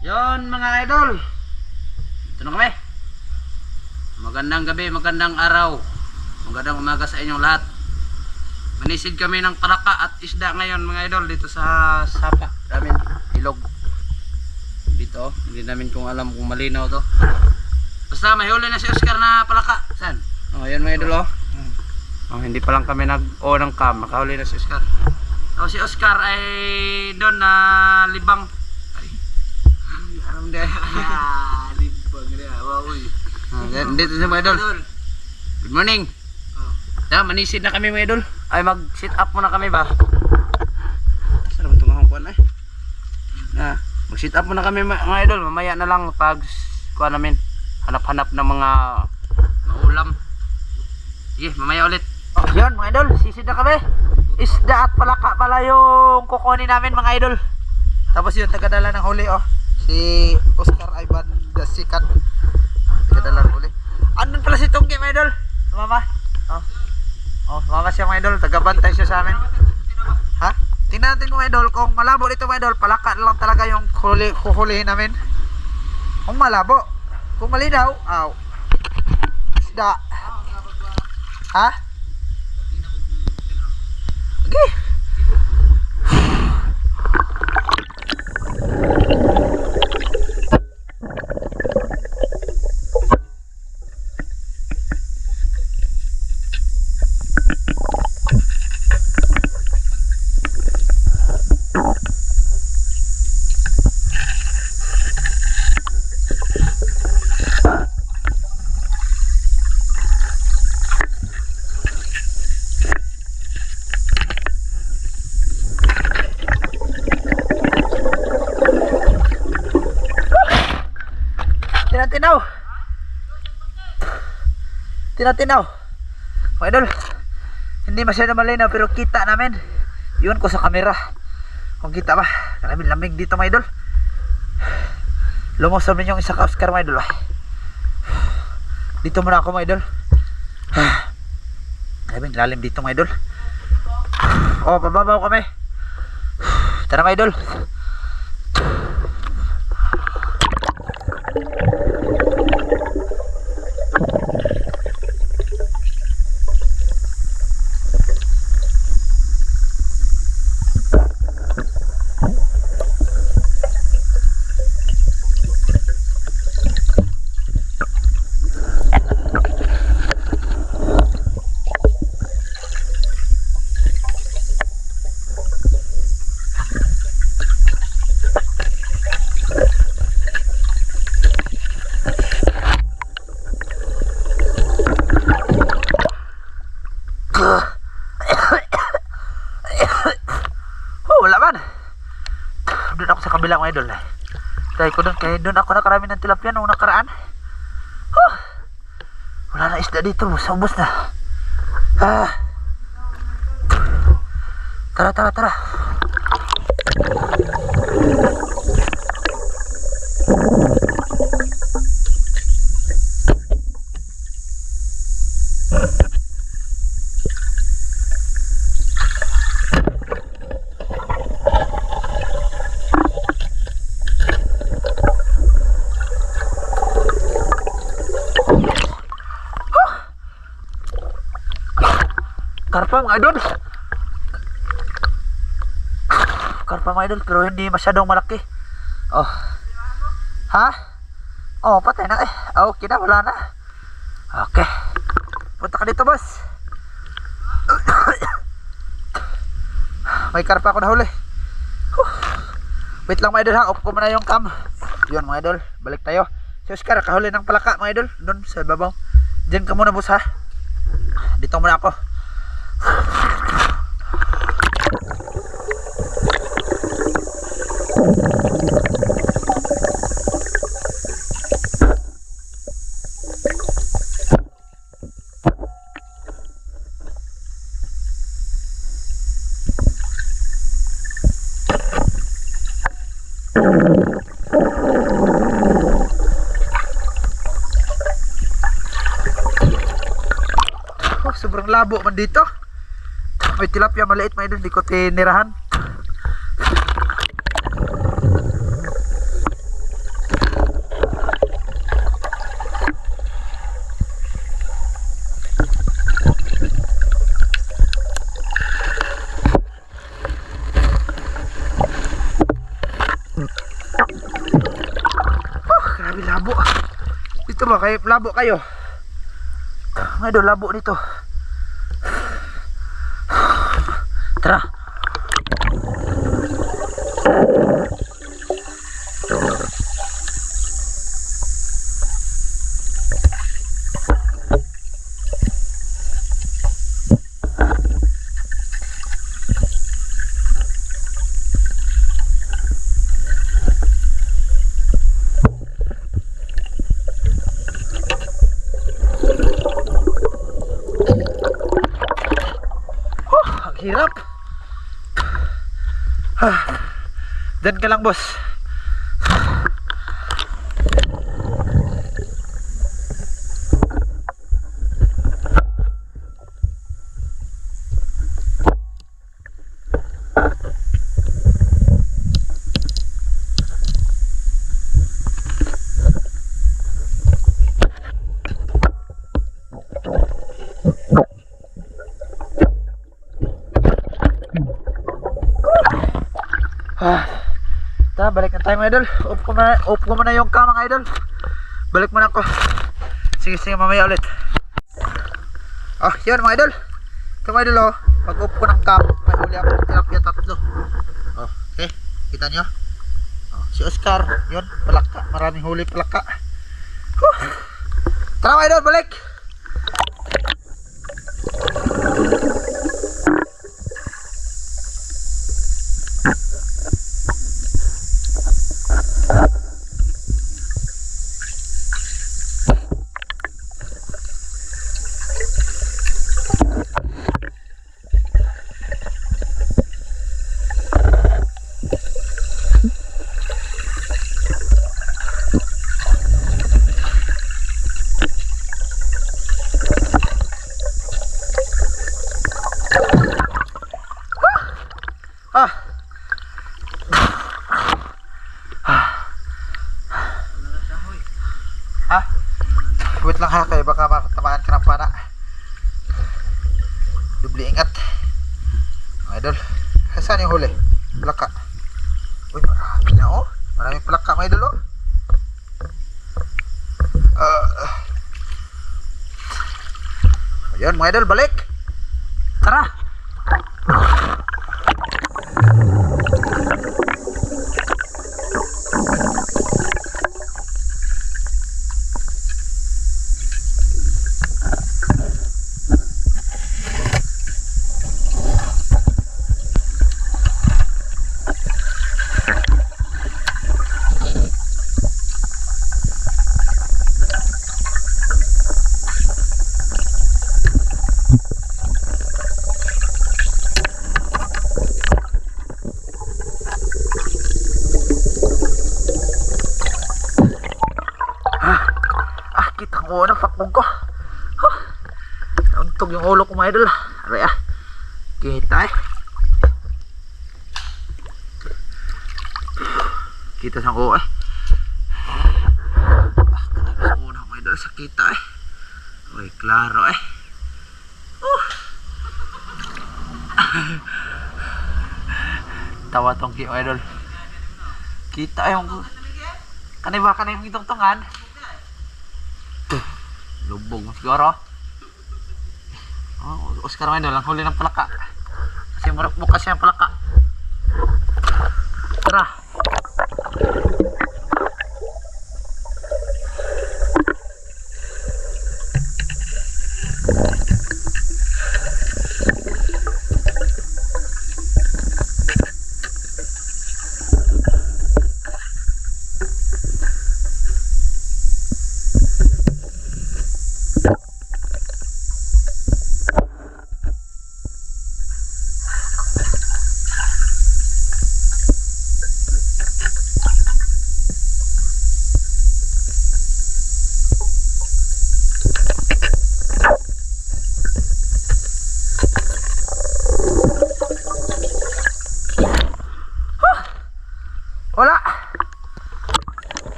Yon mga idol. Ito na kami. Magandang gabi, magandang araw. Magandang umaga sa inyong lahat. Manisid kami ng palaka at isda ngayon mga idol dito sa sapa namin, ilog. Dito, hindi namin kung alam kung malinaw to. Basta may huli na si Oscar na palaka. Saan? Oh, yan mga idol oh. Oh, hindi pa lang kami nag-o ng cam, makahuli na si Oscar. So si Oscar ay doon na libang. Alam deh. Libang dia. Waoy. Dito sa mga idol. Good morning. Yeah, manisid na kami mga idol. Ay mag-sit up muna kami ba? Saan naman itong hangkuan ay? Mag-sit up muna kami mga idol. Mamaya na lang pag kuha namin. Hanap-hanap ng mga ulam. Sige, mamaya ulit. Oh, yun mga idol. Sisid na kami. Isda at palaka pala yung kukunin namin mga idol. Tapos yun, tagadala ng huli oh. Si Oscar Ivan the Sikat. Tagadala ng huli. Andun pala si Tungki mga idol. Sumama. Oh. Oh, sumama siya mga idol. Tagabantay siya sa amin. Ha? Tingnan natin mga idol. Kung malabo dito mga idol, palaka lang talaga yung huhulihin namin. Kung malabo. Kung malinaw, aw. Isda. Ha? Okay. Tinatinaw mga idol, hindi masyado malinaw pero kita namin. Yun ko sa camera kung kita ba. Maraming lamig dito mga idol. Lumusog din yung isa ka Oscar mga idol. Dito muna ako mga idol. Maraming lalim dito mga idol. Oh, pababaw kami. Tara mga idol. Bilang mga idol dahil ko doon, kaya doon ako nakarami ng tilapia nung nakaraan. Wala na isda dito, ubos na. Tara. Karpa mga idol. Karpa mga idol pero hindi masyadong malaki. Oh. Ha? Oh, patay na eh. Okay na, wala na. Okay. Punta ka dito, boss. May karpa ako na huli. Wait lang mga idol ha. Off ko muna yung cam. Yun mga idol. Balik tayo. Si Oscar, kahuli ng palaka mga idol. Doon sa babaw. Diyan ka muna, boss ha. Dito muna ako. Sobrang labo man dito. May tilapia maliit mga idol, hindi ko tinirahan. Grabe labo. Dito ba kayo? Labo kayo. Mga idol, labo dito. Tara. Hirap. Diyan ka lang, boss. Tara, balik na tayo mga idol. Off ko muna yung cam mga idol. Balik muna ako. Sige, mamaya ulit. Yun mga idol. Ito mga idol, pag off ko ng cam, may huli ako ng tilapia 3. Okay, kita nyo. Si Oscar, yun, palaka. Maraming huli palaka. Tara mga idol, balik. Wait lang ha, kayo baka makatamaan ka ng pana. Dubli ingat mga idol. Saan yung huli? Palaka. Uy, marami na maraming palaka mga idol Ayan mga idol, balik. Tara. Oo, napakbog ko. Nauntog yung ulo ko mga idol. Aray kita kita sa ko una mga idol sa kita Uy, klaro tawa tong mga idol. Kita yung kanay yung itong-tungan. Lubog mo siguro. Oscar mga idol, ang huli ng palaka. Kasi marupok kasi ang palaka. Tara.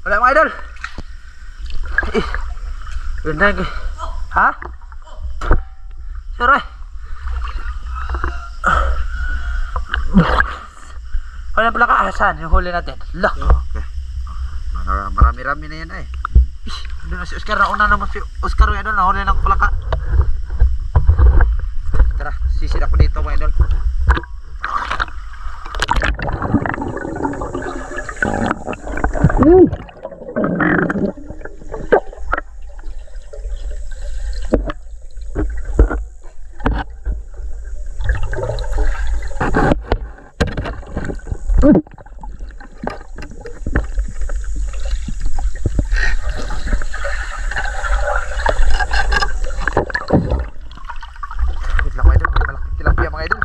Wala mga idol. Ganda yung ha? Sorry. Wala pala kaasan yung huli natin. Lock. Okay. Marami-rami na yan ay. Doon na si Oscar, nauna naman si Oscar yung idol, nahuli ng palaka. Tara, sisid ako dito mga idol. Wait lang mga idol, malaking tilapia mga idol.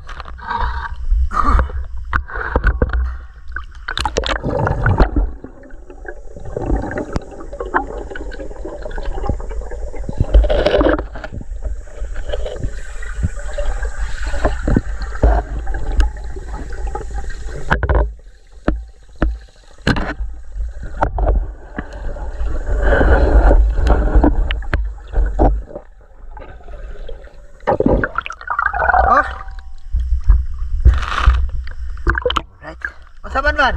Oh. Right. Masa man?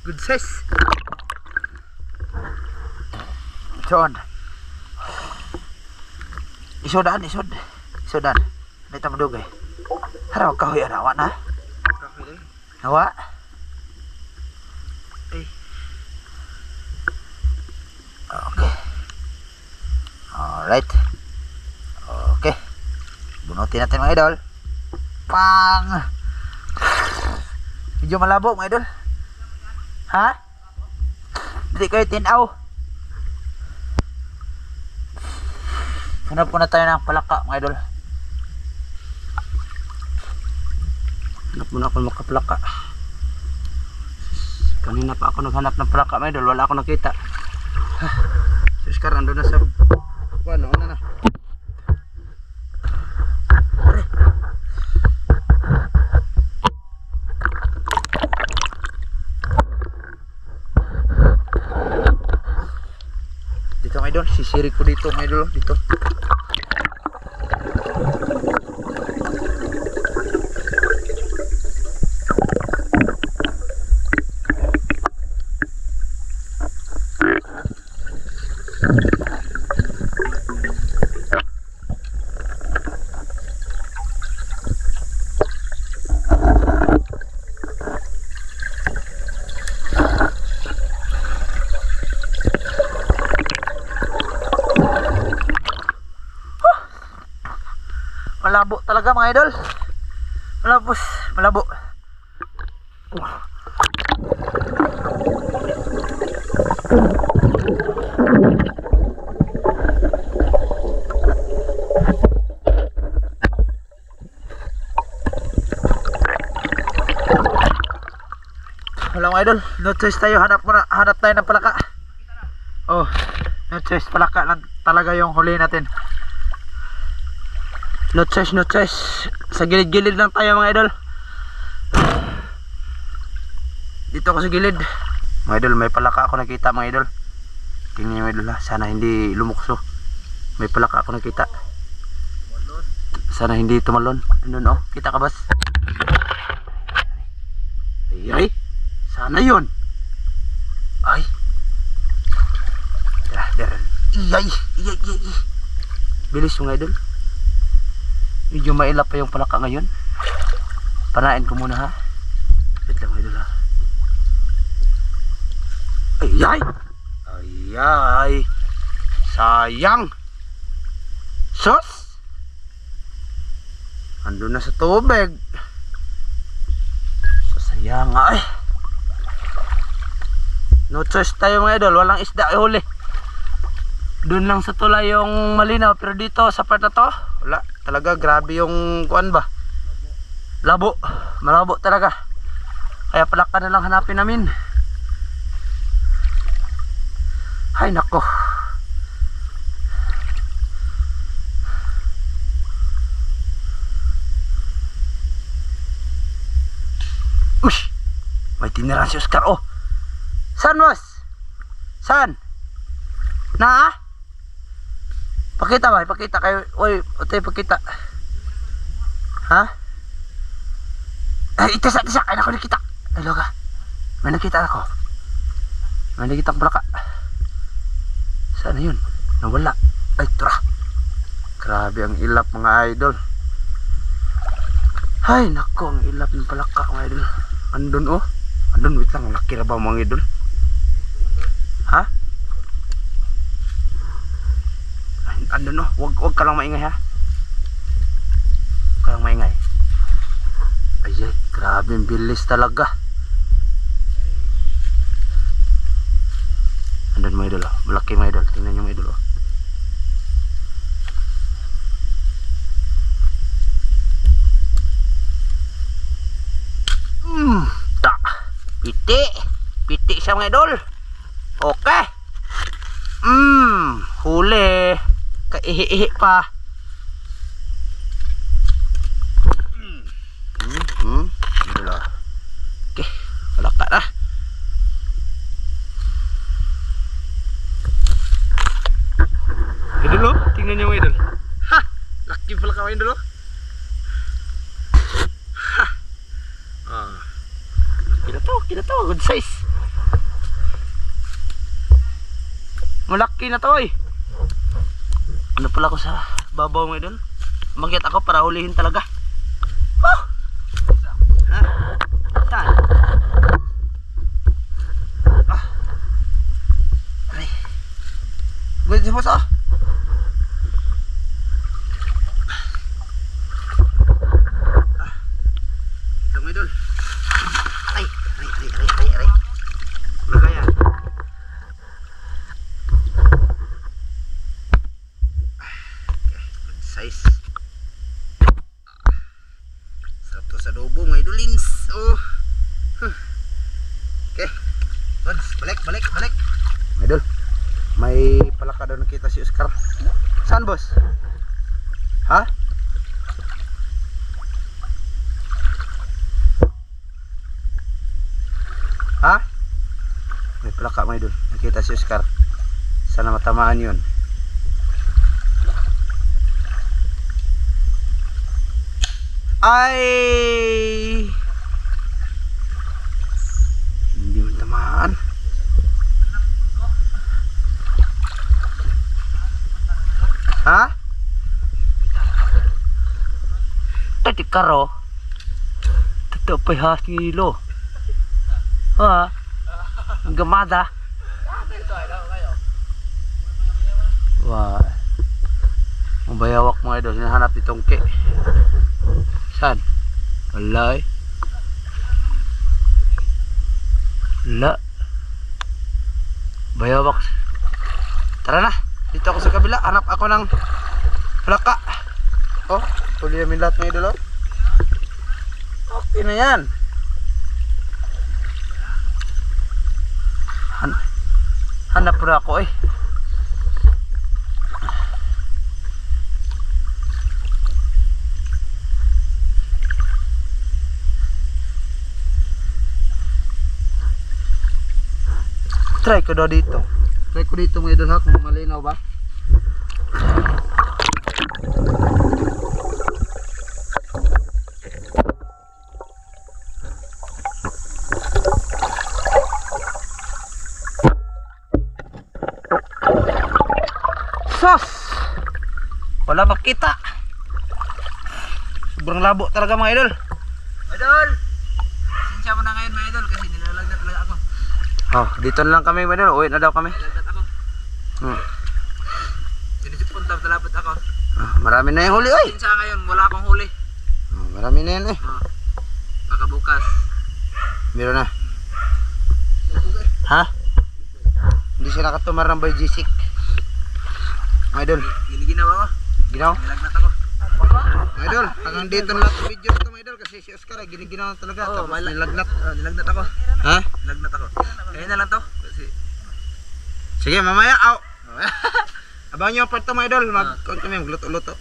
Good size. Isod. Isodan. Isodan. Dito mo dugay. Haraw kahoy anawa na. Kahoy. Nawa. Ay. Okay. Alright. Okay. Bunutin natin mga idol. Pang! Medyo malabo mga idol. Ha? Hindi kayo tinaw. Hanap po na tayo ng palaka mga idol. Hanap muna ako makapalaka. Kanina pa ako naghanap ng palaka mga idol, wala ako nakita. Si Oscar ando na sa ano na. Dito mga idol, sisirik ko dito mga idol, dito. Malabo talaga mga idol. Malabo. Wala mga idol, no choice tayo, hanap tayo ng palaka. Oh, no choice, palaka lang talaga yung huli natin. No choice. Sa gilid-gilid lang tayo mga idol. Dito ako sa gilid. Mga idol, may palaka ako nakita mga idol. Tingnan niyo mga idol ha. Sana hindi lumukso. May palaka ako nakita. Sana hindi tumalon. Ano no? Kita ka bas? Ay. Sana yun. Ay. Tara. Iyay. Bilis mga idol. Medyo mailap pa yung palaka ngayon. Panain ko muna ha. Wait lang mga idol ha. Ay. Sayang. Sus. Andun na sa tubig. Sayang ay. No choice tayo mga idol. Walang isda ihuli. Doon lang sa tulay yung malinaw. Pero dito sa part na to, wala. Talaga grabe yung kuan ba. Labo. Malabo talaga. Kaya palaka na lang hanapin namin. Ay nako. Ush. May tinira si Oscar. Oh. San boss? San? Na? Pakita ba? Pakita kayo. Oy, otoy pakita. Ha? Ay, tisa. Ay, nako nakita. Ay, loga. May nakita ako. May nakita akong palaka. Saan na yun? Nawala. Ay, tura. Grabe ang ilap mga idol. Ay, nako, ang ilap ng palaka mga idol. Andun oh. Andun, wait lang. Ang laki na ba mga idol? Ha? Ay, andun oh. Wag ka lang maingay ha. Wag ka lang maingay. Ay, grabe ang bilis talaga. Andun mga idol oh. Malaki mga idol. Tingnan nyo mga idol oh. Piti. Piti siya mga idol. Okay. Huli. Kaihi-ihi pa. Idol oh. Okay. Wala ka na. Idol oh. Tingnan nyo mga idol. Ha! Laki pala ka mga idol oh. Ha! Kita to, good size. Malaki na to eh. Ano pala ko sa babaw mga idol? Umakyat ako para hulihin talaga. Oh! Ha? Saan? Ah. Aray. Good si boss ah. Ito mga idol. Ay. Lagaya. Good size. Sarap to sa adobo mga idolins. Oh. Okay. Balik. Mga idol. May palaka daw nakita si Oscar. Saan boss? Ha? Ha? May palaka mga idol. Nakita si Oscar. Sana matamaan yun. Ay! Hindi matamaan. Ha? Ay, tikaro. Totoo pa'y hasilo. Ha? Ang gamada. Wah. Ang bayawak mga idol. Hinahanap ni Tongke. Saan? Wala eh. Wala. Bayawak. Tara na. Dito ako sa kabila. Hanap ako ng palaka. Oh. Huli namin lahat mga idol. Okay na yan. Hanap po na ako eh. Try ko daw dito. Try ko dito mga idol ha, kung malinaw ba. Sos! Wala makita. Sobrang labo talaga mga idol. Idol! Sinsya mo na ngayon mga idol kasi nilalagnat talaga ako. Oh, dito na lang kami mga idol. Uwi na daw kami. Nilalagnat ako. Sinisipon talapot ako. Marami na yung huli oy. Sinsya ngayon wala akong huli. Marami na yan eh. Baka bukas. Meron na. Ha? Hindi siya nakatumar ng Boy-Gisik. Mga idol. Giniginawa ko. Ginaw? Nilalagnat ako. Mga idol, hanggang dito na lang ang video nito mga idol kasi si Oscar ay giniginaw na talaga. Tapos nilagnat. Nilagnat ako. Ha? Nilagnat ako. Kaya na lang to. Kasi Sige, mamaya. Abangan nyo ang part 2 mga idol. Kami magluto-luto.